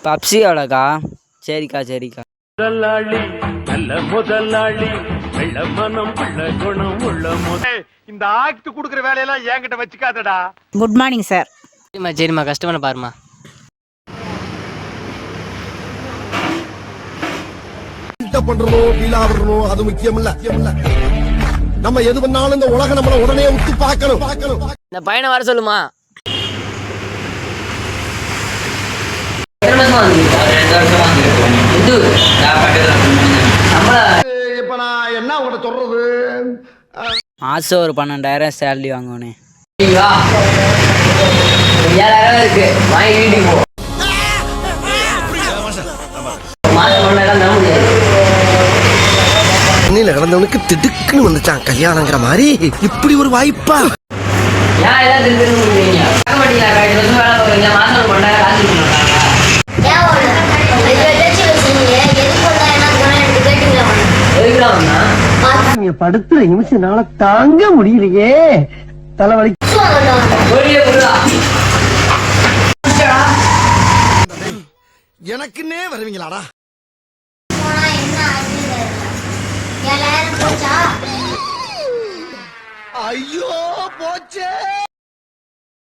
பப்ஸி எவ்வளோக்கா? சரிக்கா சரிக்கா. முதலாளி நல்ல முதலாளி வெள்ள மனம் உள்ள குணம் உள்ள இந்த ஆக்ட் குடுக்குற வேலையெல்லாம் என்கிட்ட வச்சுக்காதடா. Good morning sir. சரிம்மா சரிம்மா, கஸ்டமரை பாருமா. பண்றோம் பீலா விடுறோம் அது முக்கியம் இல்ல. நம்ம எது பண்ணாலும் இந்த உலகம் நம்மள உடனே உத்து பார்க்கணும். இந்த பையனை வர சொல்லுமா. இப்ப நான் என்ன உங்கள்கிட்ட சொல்றது? மாசம் ஒரு 12,000 சேலரி வாங்குவனே. இருக்கு வாங்கி வீட்டுக்கு போ. நீல கிடந்தவனுக்கு திடுக்குன்னு வந்துச்சான் கல்யாணங்கிற மாதிரி. இப்படி ஒரு வாய்ப்பா? படுத்துற நிமிஷம்னால தாங்க முடியலையே. தலைவலி. எனக்குன்னே வருவீங்களாடா? ஐயோ போச்சே.